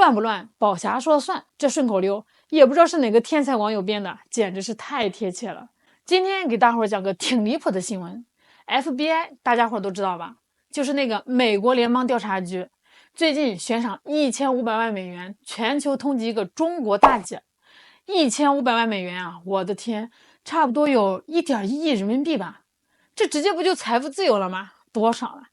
乱不乱，宝霞说了算，这顺口溜也不知道是哪个天才网友编的，简直是太贴切了。今天给大伙讲个挺离谱的新闻。FBI 大家伙都知道吧，就是那个美国联邦调查局，最近悬赏1500万美元，全球通缉一个中国大姐。1500万美元啊，我的天，差不多有1.1亿人民币吧，这直接不就财富自由了吗？多爽了！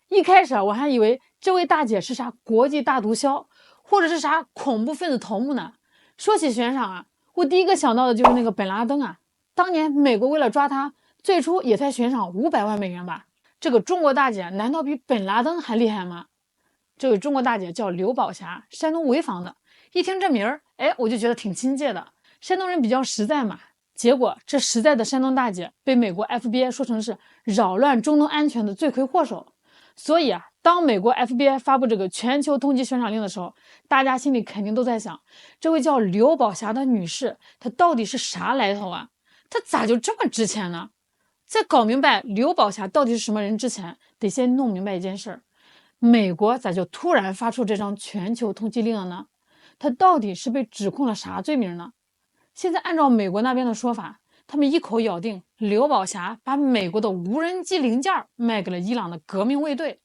一开始我还以为这位大姐是啥国际大毒枭，或者是啥恐怖分子头目呢。说起悬赏啊，我第一个想到的就是那个本拉登啊。当年美国为了抓他，最初也才悬赏500万美元吧。这个中国大姐难道比本拉登还厉害吗？这位中国大姐叫刘宝霞，山东潍坊的。一听这名儿，我就觉得挺亲切的。山东人比较实在嘛。结果这实在的山东大姐被美国 FBI 说成是扰乱中东安全的罪魁祸首。所以啊，当美国 FBI 发布这个全球通缉悬赏令的时候，大家心里肯定都在想，这位叫刘宝霞的女士，她到底是啥来头啊？她咋就这么值钱呢？在搞明白刘宝霞到底是什么人之前，得先弄明白一件事儿：美国咋就突然发出这张全球通缉令了呢？她到底是被指控了啥罪名呢？现在按照美国那边的说法，他们一口咬定刘宝霞把美国的无人机零件卖给了伊朗的革命卫队，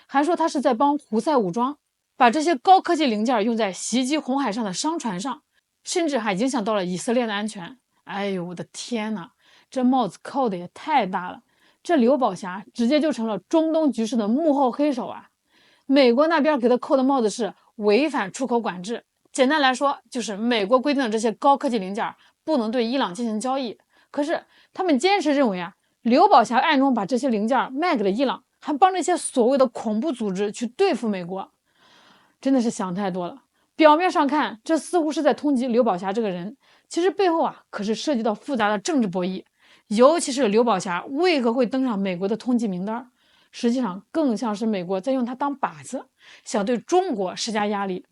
还说他是在帮胡塞武装把这些高科技零件用在袭击红海上的商船上，甚至还影响到了以色列的安全。哎呦我的天哪，这帽子扣的也太大了！这刘宝霞直接就成了中东局势的幕后黑手啊！美国那边给他扣的帽子是违反出口管制，简单来说就是美国规定的这些高科技零件不能对伊朗进行交易。可是他们坚持认为啊，刘宝霞暗中把这些零件卖给了伊朗，还帮这些所谓的恐怖组织去对付美国，真的是想太多了。表面上看，这似乎是在通缉刘宝霞这个人，其实背后啊可是涉及到复杂的政治博弈。尤其是刘宝霞为何会登上美国的通缉名单，实际上更像是美国在用他当靶子，想对中国施加压力。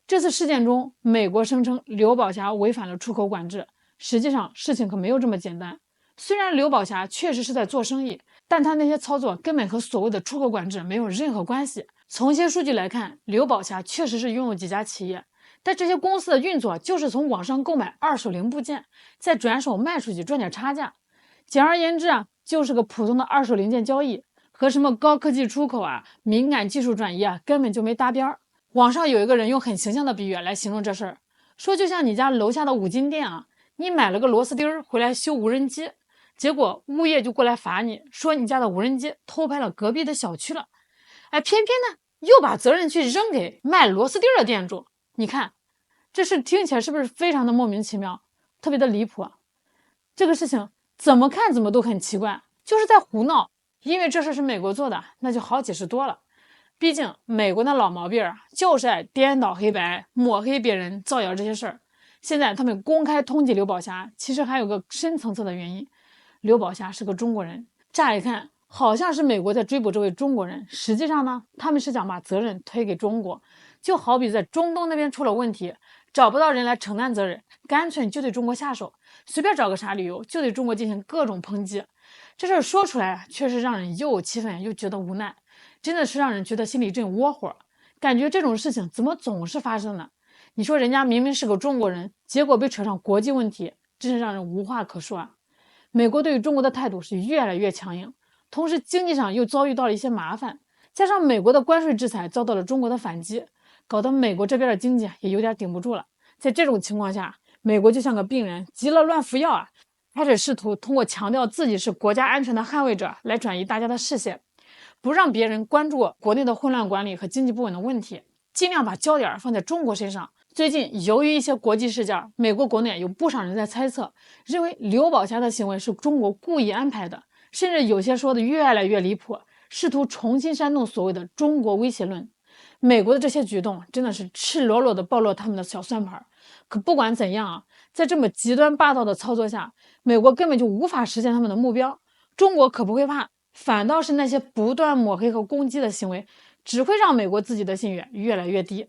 这次事件中，美国声称刘宝霞违反了出口管制，实际上事情可没有这么简单。虽然刘宝霞确实是在做生意，但他那些操作根本和所谓的出口管制没有任何关系。从一些数据来看，刘宝霞确实是拥有几家企业，但这些公司的运作就是从网上购买二手零部件，再转手卖出去赚点差价。简而言之啊，就是个普通的二手零件交易，和什么高科技出口啊、敏感技术转移啊根本就没搭边儿。网上有一个人用很形象的比喻来形容这事儿，说就像你家楼下的五金店啊，你买了个螺丝钉回来修无人机，结果物业就过来罚你，说你家的无人机偷拍了隔壁的小区了，偏偏呢又把责任去扔给卖螺丝钉的店主。你看这事听起来是不是非常的莫名其妙，特别的离谱啊？这个事情怎么看怎么都很奇怪，就是在胡闹。因为这事是美国做的，那就好解释多了。毕竟美国那老毛病啊，就是爱颠倒黑白、抹黑别人、造谣这些事儿。现在他们公开通缉刘宝霞，其实还有个深层次的原因。刘宝霞是个中国人，乍一看好像是美国在追捕这位中国人，实际上呢，他们是想把责任推给中国。就好比在中东那边出了问题，找不到人来承担责任，干脆就对中国下手，随便找个啥理由就对中国进行各种抨击。这事儿说出来啊，确实让人又有气愤又觉得无奈，真的是让人觉得心里一阵窝火。感觉这种事情怎么总是发生呢？你说人家明明是个中国人，结果被扯上国际问题，真是让人无话可说啊。美国对于中国的态度是越来越强硬，同时经济上又遭遇到了一些麻烦，加上美国的关税制裁遭到了中国的反击，搞得美国这边的经济也有点顶不住了。在这种情况下，美国就像个病人急了乱服药啊，开始试图通过强调自己是国家安全的捍卫者来转移大家的视线，不让别人关注国内的混乱管理和经济不稳的问题，尽量把焦点放在中国身上。最近由于一些国际事件，美国国内有不少人在猜测，认为刘宝霞的行为是中国故意安排的，甚至有些说的越来越离谱，试图重新煽动所谓的中国威胁论。美国的这些举动真的是赤裸裸的暴露他们的小算盘。可不管怎样啊，在这么极端霸道的操作下，美国根本就无法实现他们的目标。中国可不会怕，反倒是那些不断抹黑和攻击的行为，只会让美国自己的信誉越来越低。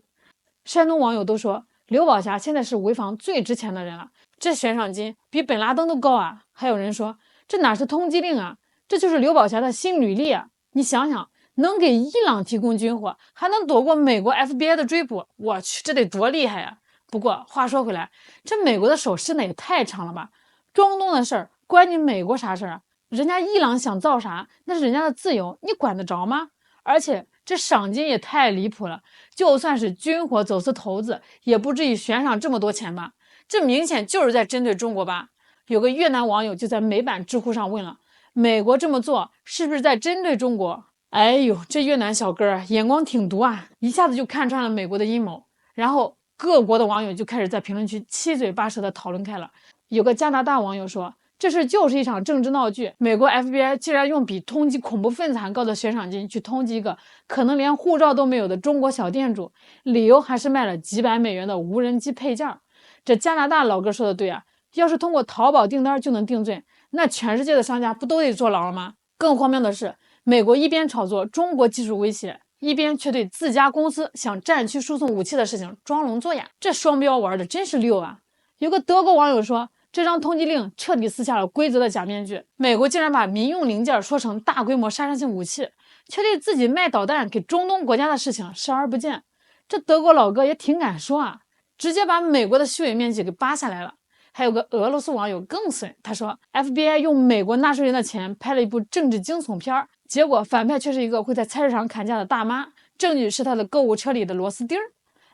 山东网友都说，刘宝霞现在是潍坊最值钱的人了，这悬赏金比本拉登都高啊！还有人说，这哪是通缉令啊，这就是刘宝霞的新履历啊！你想想，能给伊朗提供军火，还能躲过美国 FBI 的追捕，我去，这得多厉害呀！不过话说回来，这美国的手伸的也太长了吧？中东的事儿关你美国啥事儿啊？人家伊朗想造啥，那是人家的自由，你管得着吗？而且这赏金也太离谱了，就算是军火走私头子，也不至于悬赏这么多钱吧？这明显就是在针对中国吧？有个越南网友就在美版知乎上问了：美国这么做是不是在针对中国？哎呦，这越南小哥眼光挺毒啊，一下子就看穿了美国的阴谋。然后各国的网友就开始在评论区七嘴八舌的讨论开了。有个加拿大网友说，这事就是一场政治闹剧，美国 FBI 竟然用比通缉恐怖分子还高的悬赏金去通缉一个可能连护照都没有的中国小店主，理由还是卖了几百美元的无人机配件。这加拿大老哥说的对啊，要是通过淘宝订单就能定罪，那全世界的商家不都得坐牢了吗？更荒谬的是，美国一边炒作中国技术威胁，一边却对自家公司向战区输送武器的事情装聋作哑，这双标玩的真是溜啊！有个德国网友说，这张通缉令彻底撕下了规则的假面具，美国竟然把民用零件说成大规模杀伤性武器，却对自己卖导弹给中东国家的事情视而不见。这德国老哥也挺敢说啊，直接把美国的虚伪面具给扒下来了。还有个俄罗斯网友更损，他说 FBI 用美国纳税人的钱拍了一部政治惊悚片，结果反派却是一个会在菜市场砍价的大妈，证据是他的购物车里的螺丝钉。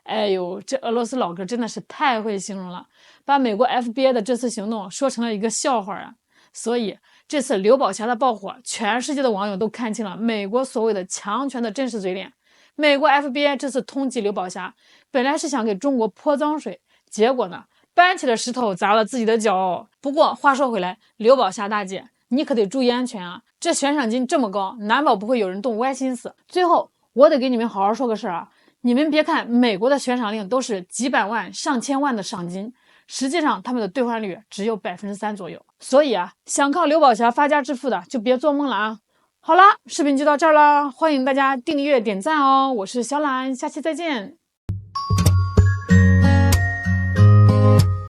哎呦，这俄罗斯老哥真的是太会形容了，把美国 FBI 的这次行动说成了一个笑话啊！所以这次刘宝霞的爆火，全世界的网友都看清了美国所谓的强权的真实嘴脸。美国 FBI 这次通缉刘宝霞，本来是想给中国泼脏水，结果呢，搬起了石头砸了自己的脚。不过话说回来，刘宝霞大姐，你可得注意安全啊！这悬赏金这么高，难保不会有人动歪心思。最后，我得给你们好好说个事儿啊！你们别看美国的悬赏令都是几百万、上千万的赏金，实际上他们的兑换率只有3%左右。所以啊，想靠刘宝霞发家致富的就别做梦了啊！好啦，视频就到这儿了，欢迎大家订阅点赞哦！我是小懒，下期再见。